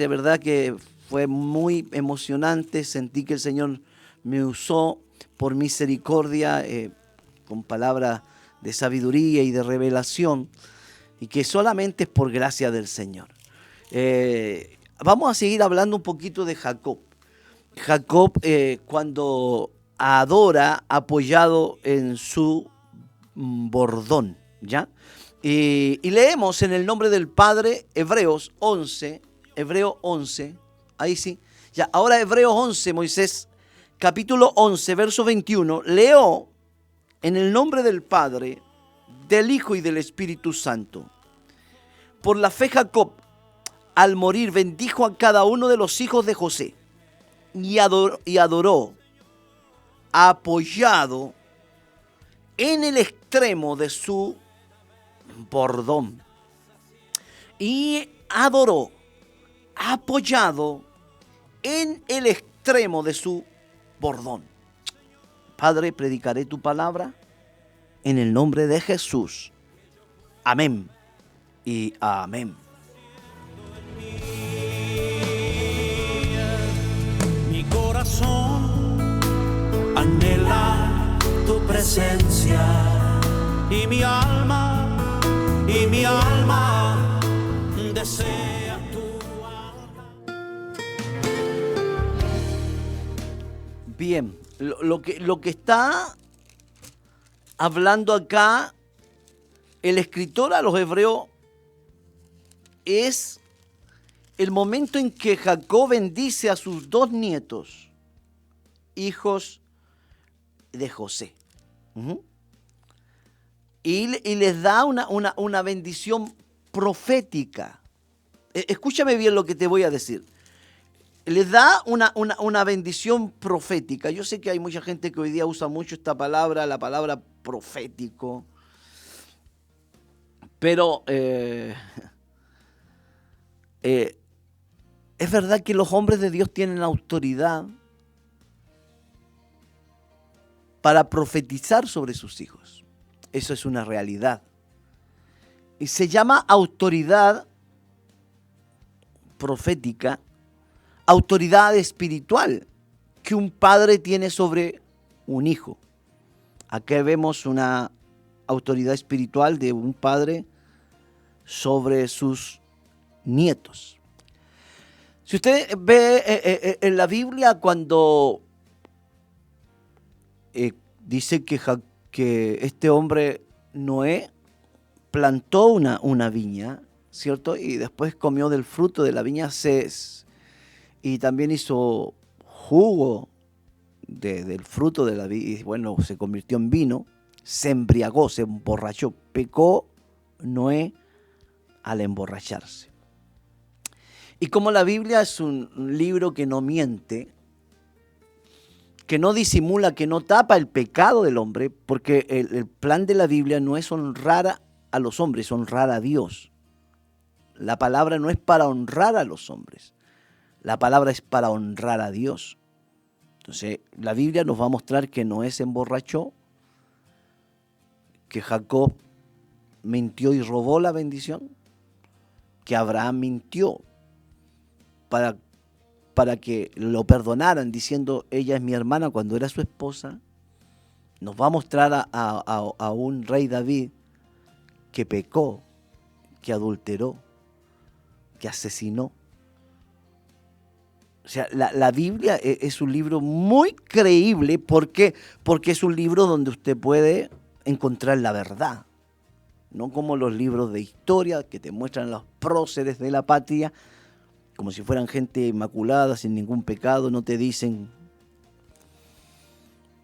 De verdad que fue muy emocionante, sentí que el Señor me usó por misericordia, con palabras de sabiduría y de revelación, y que solamente es por gracia del Señor. Vamos a seguir hablando un poquito de Jacob. Jacob, cuando adora apoyado en su bordón, ¿ya? Y leemos en el nombre del Padre, Hebreos 11, ahí sí. Ya, ahora Hebreos 11, Moisés, capítulo 11, verso 21, leo en el nombre del Padre, del Hijo y del Espíritu Santo. Por la fe Jacob, al morir, bendijo a cada uno de los hijos de José y adoró apoyado en el extremo de su bordón. Y adoró apoyado en el extremo de su bordón. Padre, predicaré tu palabra en el nombre de Jesús. Amén y amén. Mi corazón anhela tu presencia y mi alma desea tu alma. Bien, lo que está hablando acá el escritor a los hebreos es el momento en que Jacob bendice a sus dos nietos, hijos de José. Y les da una bendición profética. Escúchame bien lo que te voy a decir. Les da una bendición profética. Yo sé que hay mucha gente que hoy día usa mucho esta palabra, la palabra profético. Pero es verdad que los hombres de Dios tienen autoridad para profetizar sobre sus hijos. Eso es una realidad. Y se llama autoridad profética, autoridad espiritual que un padre tiene sobre un hijo. Aquí vemos una autoridad espiritual de un padre sobre sus nietos. Si usted ve en la Biblia cuando dice que este hombre Noé plantó una viña, ¿cierto? Y después comió del fruto de la viña y también hizo jugo del fruto de la viña, y bueno, se convirtió en vino, se embriagó, se emborrachó, pecó Noé al emborracharse. Y como la Biblia es un libro que no miente, que no disimula, que no tapa el pecado del hombre, porque el plan de la Biblia no es honrar a los hombres, es honrar a Dios. La palabra no es para honrar a los hombres, la palabra es para honrar a Dios. Entonces, la Biblia nos va a mostrar que Noé se emborrachó, que Jacob mintió y robó la bendición, que Abraham mintió para que lo perdonaran diciendo ella es mi hermana cuando era su esposa. Nos va a mostrar a un rey David que pecó, que adulteró, que asesinó. O sea, la Biblia es un libro muy creíble porque es un libro donde usted puede encontrar la verdad. No como los libros de historia que te muestran los próceres de la patria, como si fueran gente inmaculada, sin ningún pecado, no te dicen,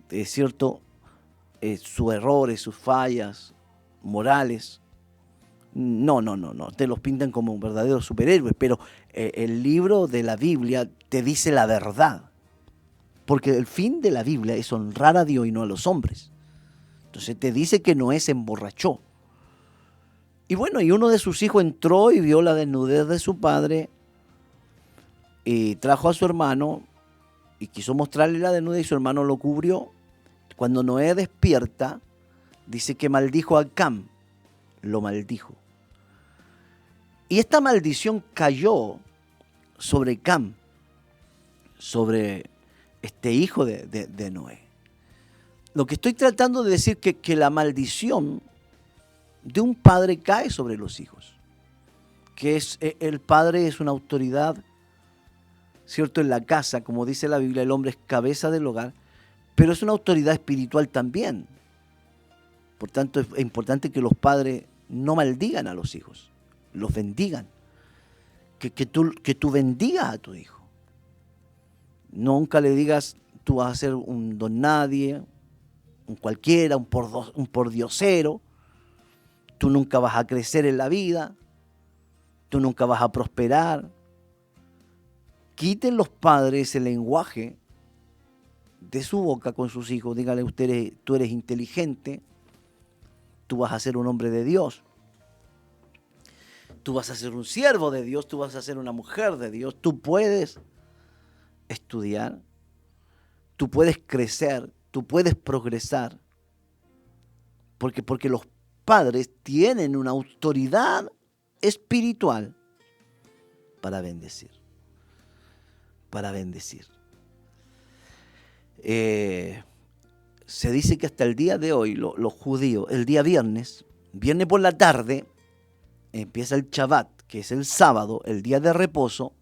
es cierto, sus errores, sus fallas morales. No, te los pintan como verdaderos superhéroes, pero el libro de la Biblia te dice la verdad, porque el fin de la Biblia es honrar a Dios y no a los hombres. Entonces te dice que Noé se emborrachó. Y bueno, y uno de sus hijos entró y vio la desnudez de su padre y trajo a su hermano y quiso mostrarle la desnudez y su hermano lo cubrió. Cuando Noé despierta, dice que maldijo a Cam, lo maldijo. Y esta maldición cayó sobre Cam, sobre este hijo de Noé. Lo que estoy tratando de decir es que la maldición de un padre cae sobre los hijos. Que el padre es una autoridad, ¿cierto? En la casa, como dice la Biblia, el hombre es cabeza del hogar, pero es una autoridad espiritual también. Por tanto, es importante que los padres no maldigan a los hijos, los bendigan. Que tú bendigas a tu hijo. Nunca le digas, tú vas a ser un don nadie, un cualquiera, un pordiosero. Tú nunca vas a crecer en la vida. Tú nunca vas a prosperar. Quiten los padres ese lenguaje de su boca con sus hijos. Dígale, tú eres inteligente. Tú vas a ser un hombre de Dios. Tú vas a ser un siervo de Dios. Tú vas a ser una mujer de Dios. Tú puedes estudiar. Tú puedes crecer. Tú puedes progresar. Porque los padres tienen una autoridad espiritual para bendecir. Para bendecir. Se dice que hasta el día de hoy, los judíos, el día viernes por la tarde, empieza el Shabbat, que es el sábado, el día de reposo.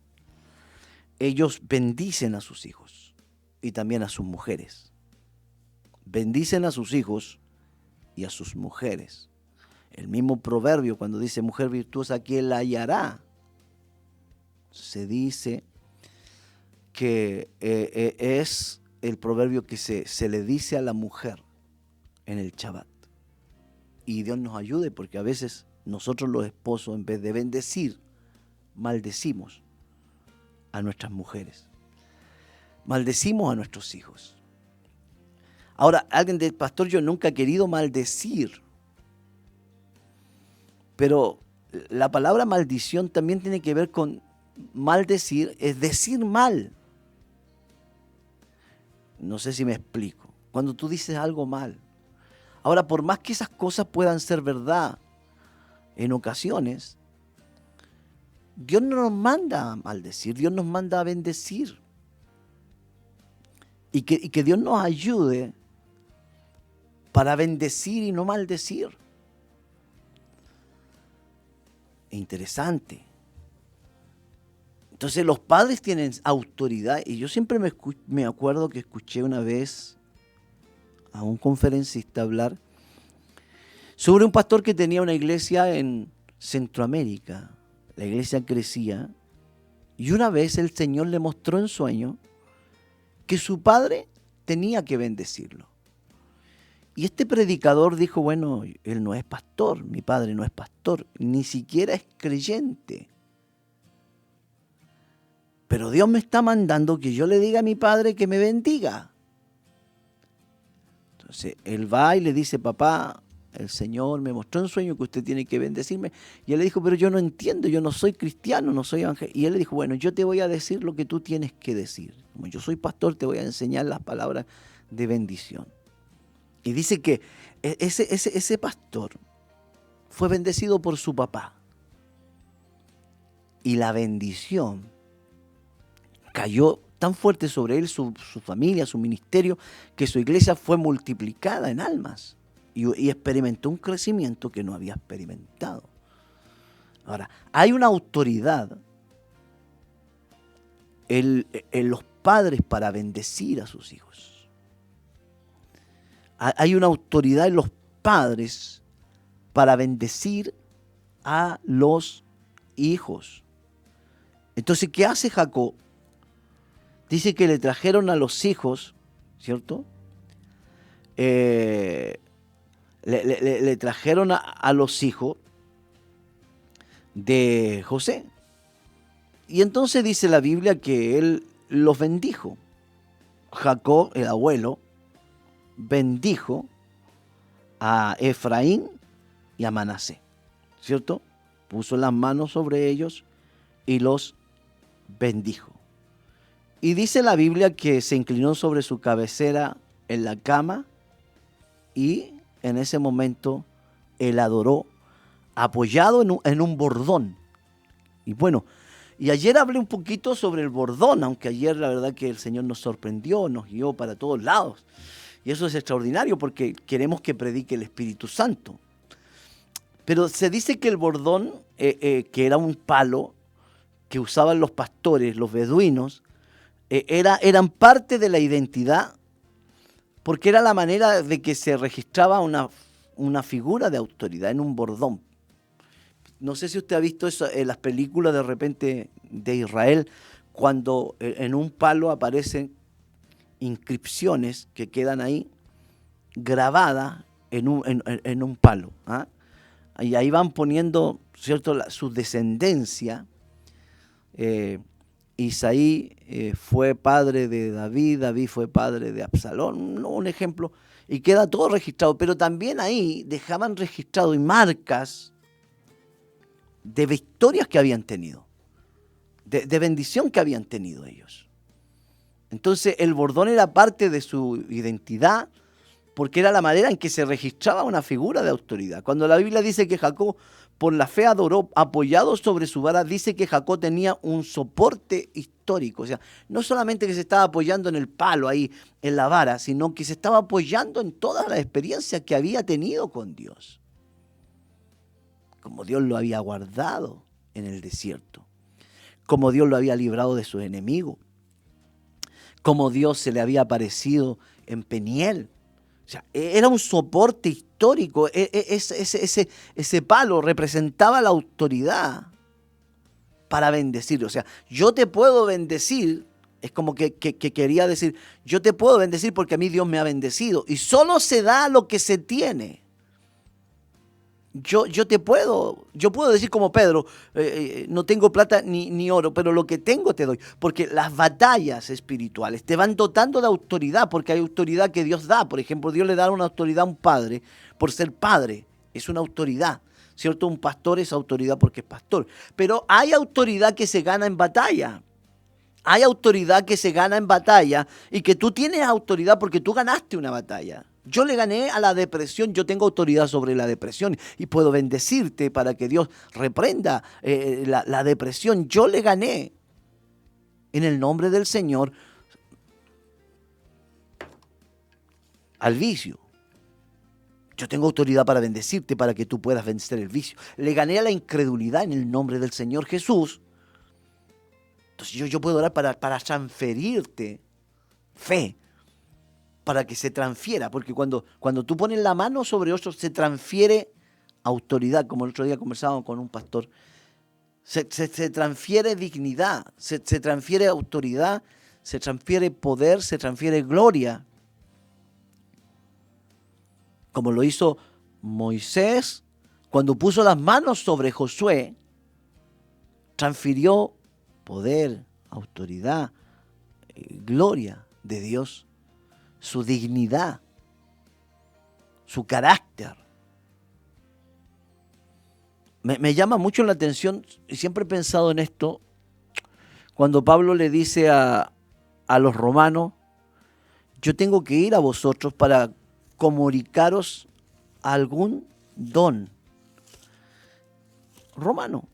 Ellos bendicen a sus hijos y también a sus mujeres. Bendicen a sus hijos y a sus mujeres. El mismo proverbio, cuando dice mujer virtuosa, ¿quién la hallará? Se dice que es el proverbio que se le dice a la mujer en el Shabbat. Y Dios nos ayude, porque a veces nosotros los esposos, en vez de bendecir, maldecimos a nuestras mujeres. Maldecimos a nuestros hijos. Ahora, alguien del pastor, yo nunca he querido maldecir. Pero la palabra maldición también tiene que ver con maldecir, es decir mal. No sé si me explico. Cuando tú dices algo mal. Ahora, por más que esas cosas puedan ser verdad en ocasiones, Dios no nos manda a maldecir, Dios nos manda a bendecir. Y que Dios nos ayude para bendecir y no maldecir. Interesante. Entonces los padres tienen autoridad, y yo siempre me acuerdo que escuché una vez a un conferencista hablar sobre un pastor que tenía una iglesia en Centroamérica. La iglesia crecía y una vez el Señor le mostró en sueño que su padre tenía que bendecirlo. Y este predicador dijo, bueno, él no es pastor, mi padre no es pastor, ni siquiera es creyente. Pero Dios me está mandando que yo le diga a mi padre que me bendiga. Entonces, él va y le dice, papá, el Señor me mostró en sueño que usted tiene que bendecirme. Y él le dijo, pero yo no entiendo, yo no soy cristiano, no soy evangélico. Y él le dijo, bueno, yo te voy a decir lo que tú tienes que decir. Como yo soy pastor, te voy a enseñar las palabras de bendición. Y dice que ese pastor fue bendecido por su papá. Y la bendición cayó tan fuerte sobre él, su familia, su ministerio, que su iglesia fue multiplicada en almas. Y experimentó un crecimiento que no había experimentado. Ahora, hay una autoridad en los padres para bendecir a sus hijos. Hay una autoridad en los padres para bendecir a los hijos. Entonces, ¿qué hace Jacob? Dice que le trajeron a los hijos, ¿cierto? Le trajeron a los hijos de José. Y entonces dice la Biblia que él los bendijo. Jacob, el abuelo, bendijo a Efraín y a Manasés, ¿cierto? Puso las manos sobre ellos y los bendijo. Y dice la Biblia que se inclinó sobre su cabecera en la cama y en ese momento él adoró apoyado en un bordón. Y bueno, Y ayer hablé un poquito sobre el bordón, aunque ayer la verdad que el Señor nos sorprendió, nos guió para todos lados. Y eso es extraordinario porque queremos que predique el Espíritu Santo. Pero se dice que el bordón, que era un palo que usaban los pastores, los beduinos, eran parte de la identidad, porque era la manera de que se registraba una figura de autoridad en un bordón. No sé si usted ha visto eso en las películas de repente de Israel, cuando en un palo aparecen inscripciones que quedan ahí grabadas en un palo. ¿Ah? Y ahí van poniendo, ¿cierto?, su descendencia. Isaí fue padre de David, David fue padre de Absalón, un ejemplo, y queda todo registrado. Pero también ahí dejaban registrado y marcas de victorias que habían tenido, de bendición que habían tenido ellos. Entonces el bordón era parte de su identidad, porque era la manera en que se registraba una figura de autoridad. Cuando la Biblia dice que Jacob por la fe adoró apoyado sobre su vara, dice que Jacob tenía un soporte histórico. O sea, no solamente que se estaba apoyando en el palo ahí, en la vara, sino que se estaba apoyando en todas las experiencias que había tenido con Dios. Como Dios lo había guardado en el desierto, como Dios lo había librado de sus enemigos, como Dios se le había aparecido en Peniel. O sea, era un soporte histórico. Ese palo representaba la autoridad para bendecir. O sea, yo te puedo bendecir. Es como que quería decir, yo te puedo bendecir porque a mí Dios me ha bendecido. Y solo se da lo que se tiene. Yo puedo decir como Pedro, no tengo plata ni oro, pero lo que tengo te doy. Porque las batallas espirituales te van dotando de autoridad, porque hay autoridad que Dios da. Por ejemplo, Dios le da una autoridad a un padre por ser padre. Es una autoridad, ¿cierto? Un pastor es autoridad porque es pastor. Pero hay autoridad que se gana en batalla. Hay autoridad que se gana en batalla y que tú tienes autoridad porque tú ganaste una batalla. Yo le gané a la depresión, yo tengo autoridad sobre la depresión y puedo bendecirte para que Dios reprenda la depresión. Yo le gané en el nombre del Señor al vicio. Yo tengo autoridad para bendecirte para que tú puedas vencer el vicio. Le gané a la incredulidad en el nombre del Señor Jesús. Entonces yo puedo orar para transferirte fe, para que se transfiera, porque cuando tú pones la mano sobre otro se transfiere autoridad, como el otro día conversábamos con un pastor, se transfiere dignidad, se transfiere autoridad, se transfiere poder, se transfiere gloria, como lo hizo Moisés cuando puso las manos sobre Josué, transfirió poder, autoridad, gloria de Dios, su dignidad, su carácter. Me llama mucho la atención, y siempre he pensado en esto, cuando Pablo le dice a los romanos, yo tengo que ir a vosotros para comunicaros algún don. Romano.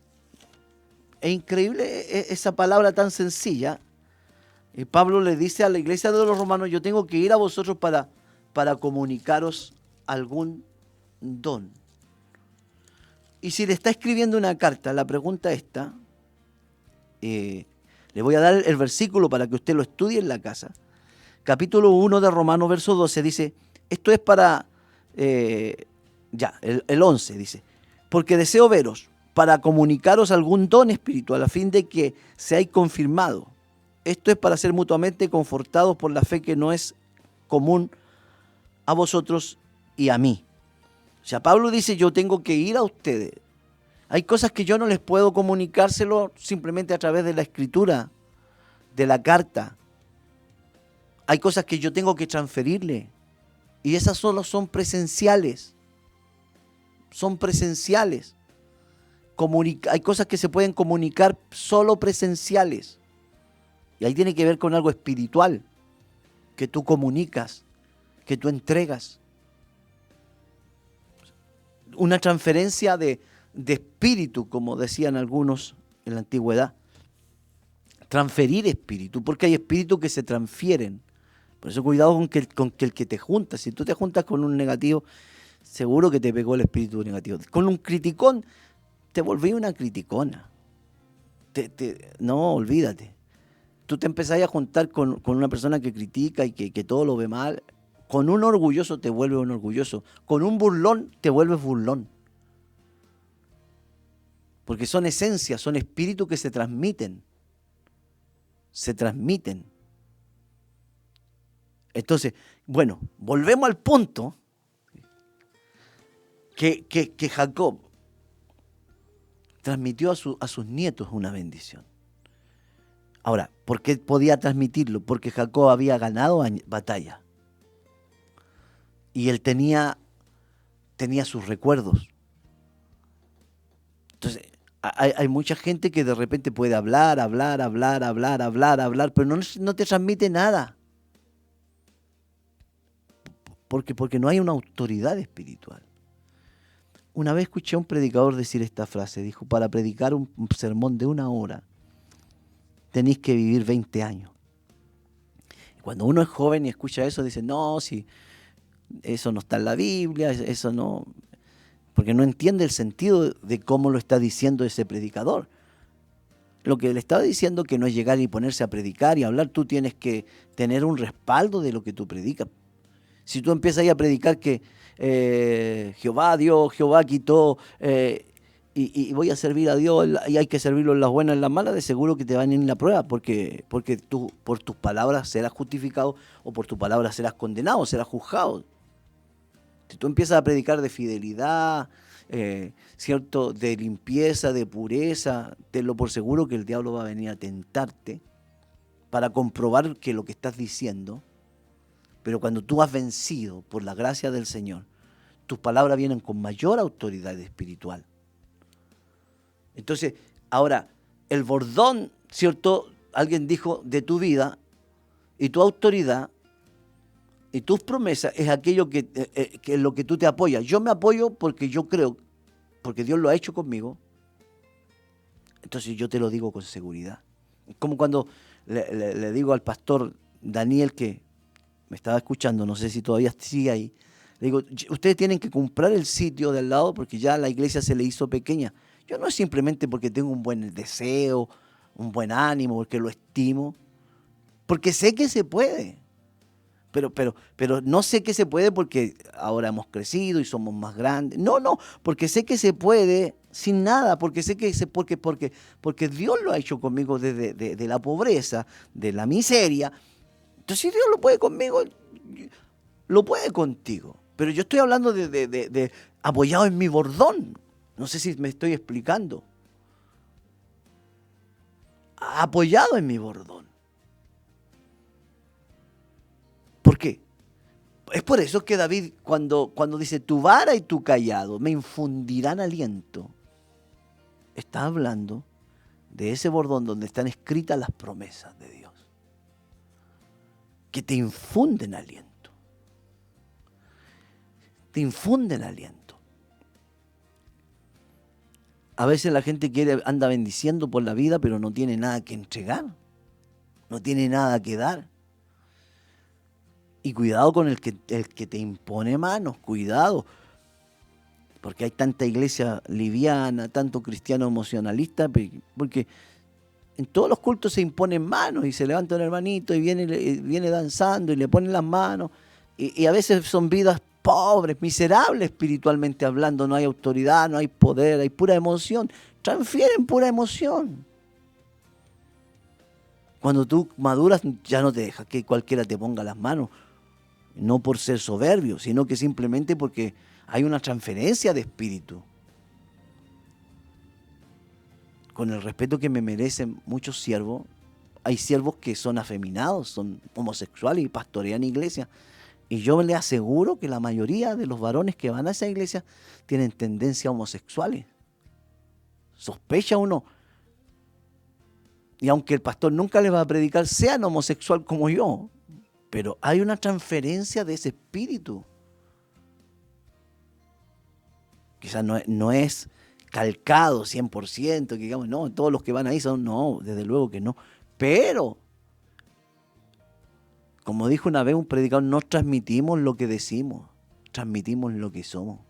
Es increíble esa palabra tan sencilla. Y Pablo le dice a la iglesia de los romanos, yo tengo que ir a vosotros para comunicaros algún don. Y si le está escribiendo una carta, la pregunta esta, le voy a dar el versículo para que usted lo estudie en la casa. Capítulo 1 de Romanos, verso 12, dice, esto es para, el 11 dice, porque deseo veros para comunicaros algún don espiritual a fin de que seáis confirmados. Esto es para ser mutuamente confortados por la fe que no es común a vosotros y a mí. O sea, Pablo dice, yo tengo que ir a ustedes. Hay cosas que yo no les puedo comunicárselo simplemente a través de la escritura, de la carta. Hay cosas que yo tengo que transferirle. Y esas solo son presenciales. Son presenciales. Hay cosas que se pueden comunicar solo presenciales. Y ahí tiene que ver con algo espiritual, que tú comunicas, que tú entregas. Una transferencia de espíritu, como decían algunos en la antigüedad. transferir espíritu, porque hay espíritus que se transfieren. Por eso cuidado con que el que te junta. Si tú te juntas con un negativo, seguro que te pegó el espíritu negativo. Con un criticón, te volví una criticona. No, olvídate. Tú te empezás a juntar con una persona que critica y que todo lo ve mal. Con un orgulloso te vuelves un orgulloso. Con un burlón te vuelves burlón. Porque son esencias, son espíritus que se transmiten. Se transmiten. Entonces, bueno, volvemos al punto que Jacob transmitió a sus nietos una bendición. Ahora, ¿por qué podía transmitirlo? Porque Jacob había ganado batalla. Y él tenía sus recuerdos. Entonces, hay mucha gente que de repente puede hablar, pero no te transmite nada. Porque no hay una autoridad espiritual. Una vez escuché a un predicador decir esta frase. Dijo, para predicar un sermón de 1 hora, tenéis que vivir 20 años. Y cuando uno es joven y escucha eso, dice, no, si eso no está en la Biblia, eso no... Porque no entiende el sentido de cómo lo está diciendo ese predicador. Lo que le estaba diciendo que no es llegar y ponerse a predicar y hablar, tú tienes que tener un respaldo de lo que tú predicas. Si tú empiezas ahí a predicar que Jehová dio, Jehová quitó, y voy a servir a Dios y hay que servirlo en las buenas y en las malas, de seguro que te van a ir en la prueba, porque tú por tus palabras serás justificado o por tus palabras serás condenado, serás juzgado. Si tú empiezas a predicar de fidelidad, ¿cierto?, de limpieza, de pureza, tenlo por seguro que el diablo va a venir a tentarte para comprobar que lo que estás diciendo. Pero cuando tú has vencido por la gracia del Señor, tus palabras vienen con mayor autoridad espiritual. Entonces, ahora, el bordón, ¿cierto? Alguien dijo de tu vida y tu autoridad y tus promesas es aquello que es lo que tú te apoyas. Yo me apoyo porque yo creo, porque Dios lo ha hecho conmigo. Entonces yo te lo digo con seguridad. Es como cuando le digo al pastor Daniel, que me estaba escuchando, no sé si todavía sigue ahí, le digo, ustedes tienen que comprar el sitio de al lado porque ya la iglesia se le hizo pequeña. Yo no es simplemente porque tengo un buen deseo, un buen ánimo, porque lo estimo, porque sé que se puede. Pero no sé que se puede porque ahora hemos crecido y somos más grandes. No, porque sé que se puede sin nada, porque sé que porque Dios lo ha hecho conmigo desde de la pobreza, de la miseria. Entonces, si Dios lo puede conmigo, lo puede contigo. Pero yo estoy hablando de apoyado en mi bordón. No sé si me estoy explicando. Apoyado en mi bordón. ¿Por qué? Es por eso que David, cuando dice, tu vara y tu cayado me infundirán aliento, está hablando de ese bordón donde están escritas las promesas de Dios, que te infunden aliento. Te infunden aliento. A veces la gente anda bendiciendo por la vida, pero no tiene nada que entregar, no tiene nada que dar. Y cuidado con el que te impone manos, cuidado. Porque hay tanta iglesia liviana, tanto cristiano emocionalista, porque en todos los cultos se imponen manos y se levanta un hermanito y viene danzando y le ponen las manos. Y a veces son vidas pobres, miserables espiritualmente hablando. No hay autoridad, no hay poder, hay pura emoción. Transfieren pura emoción. Cuando tú maduras ya no te dejas que cualquiera te ponga las manos. No por ser soberbio, sino que simplemente porque hay una transferencia de espíritu. Con el respeto que me merecen muchos siervos, hay siervos que son afeminados, son homosexuales y pastorean iglesias. Y yo le aseguro que la mayoría de los varones que van a esa iglesia tienen tendencias homosexuales. Sospecha uno. Y aunque el pastor nunca les va a predicar, sean homosexual como yo, pero hay una transferencia de ese espíritu. Quizás no es calcado 100%, que digamos, no, todos los que van ahí son, no, desde luego que no. Pero, como dijo una vez un predicador, no transmitimos lo que decimos, transmitimos lo que somos.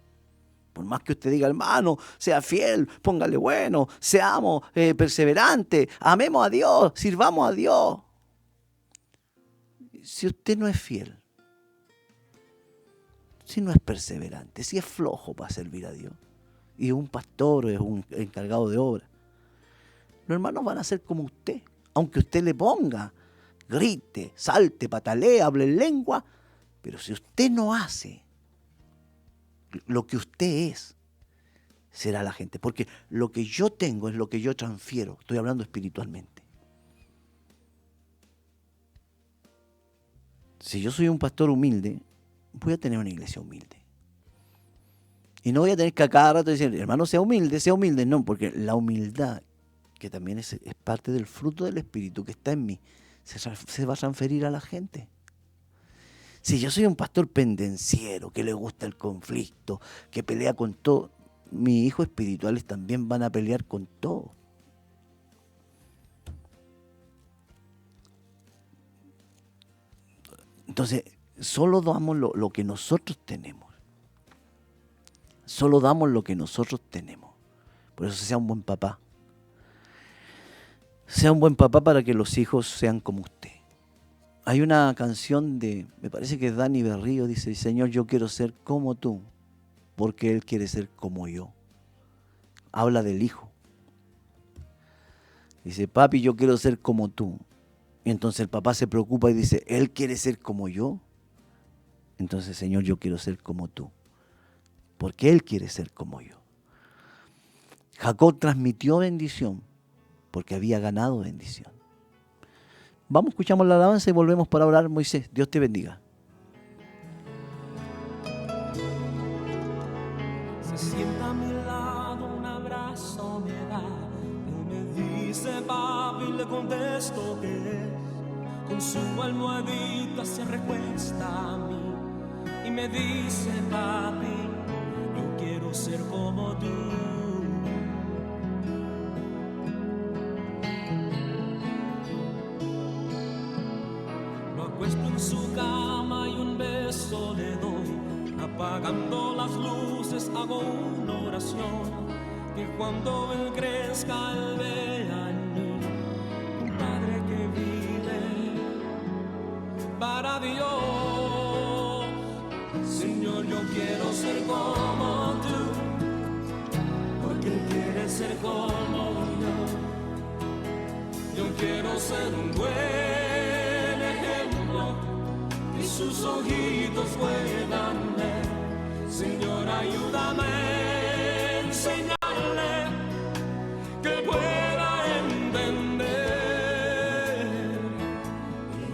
Por más que usted diga, hermano, sea fiel, póngale bueno, seamos perseverantes, amemos a Dios, sirvamos a Dios. Si usted no es fiel, si no es perseverante, si es flojo para servir a Dios, y es un pastor o es un encargado de obra, los hermanos van a ser como usted. Aunque usted le ponga, grite, salte, patalee, hable en lengua, pero si usted no hace lo que usted es, será la gente. Porque lo que yo tengo es lo que yo transfiero. Estoy hablando espiritualmente. Si yo soy un pastor humilde, voy a tener una iglesia humilde. Y no voy a tener que a cada rato decir, hermano, sea humilde, sea humilde. No, porque la humildad, que también es parte del fruto del Espíritu que está en mí, se va a transferir a la gente. Si yo soy un pastor pendenciero, que le gusta el conflicto, que pelea con todo, mis hijos espirituales también van a pelear con todo. Entonces, solo damos lo que nosotros tenemos. Solo damos lo que nosotros tenemos. Por eso sea un buen papá. Sea un buen papá para que los hijos sean como usted. Hay una canción me parece que es Dani Berrío, dice, Señor, yo quiero ser como tú, porque Él quiere ser como yo. Habla del hijo. Dice, papi, yo quiero ser como tú. Y entonces el papá se preocupa y dice, Él quiere ser como yo. Entonces, Señor, yo quiero ser como tú, porque Él quiere ser como yo. Jacob transmitió bendición, porque había ganado bendición. Vamos, escuchamos la alabanza y volvemos para orar. Moisés, Dios te bendiga. Se sienta a mi lado, un abrazo me da. Él me dice, papi, le contesto que es. Con su almohadita se recuesta a mí y me dice, papi, yo quiero ser como tú. Puesto en su cama y un beso le doy, apagando las luces hago una oración, que cuando él crezca él vea en mí un padre que vive para Dios. Señor, yo quiero ser como tú, porque él quiere ser como yo. Yo quiero ser un buen que sus ojitos puedan ver. Señor, ayúdame a enseñarle que pueda entender.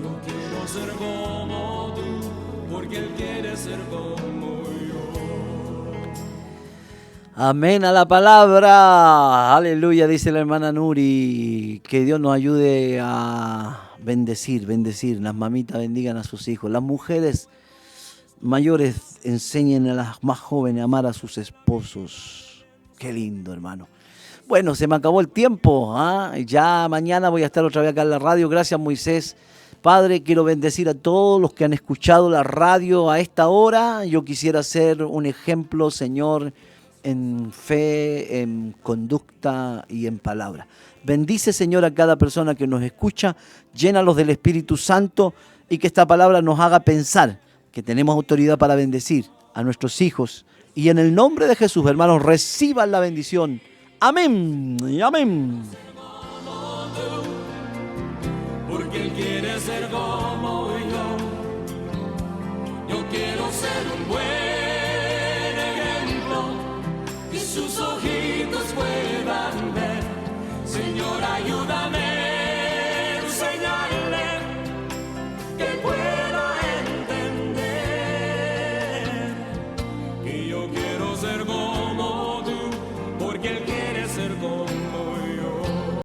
Yo quiero ser como tú, porque Él quiere ser como yo. Amén a la palabra. Aleluya, dice la hermana Nuri. Que Dios nos ayude a bendecir. Las mamitas bendigan a sus hijos. Las mujeres mayores enseñen a las más jóvenes a amar a sus esposos. Qué lindo, hermano. Bueno, se me acabó el tiempo. Ya mañana voy a estar otra vez acá en la radio. Gracias, Moisés. Padre, quiero bendecir a todos los que han escuchado la radio a esta hora. Yo quisiera ser un ejemplo, Señor, en fe, en conducta y en palabra. Bendice, Señor, a cada persona que nos escucha, llénalos del Espíritu Santo y que esta palabra nos haga pensar que tenemos autoridad para bendecir a nuestros hijos. Y en el nombre de Jesús, hermanos, reciban la bendición. Amén y amén.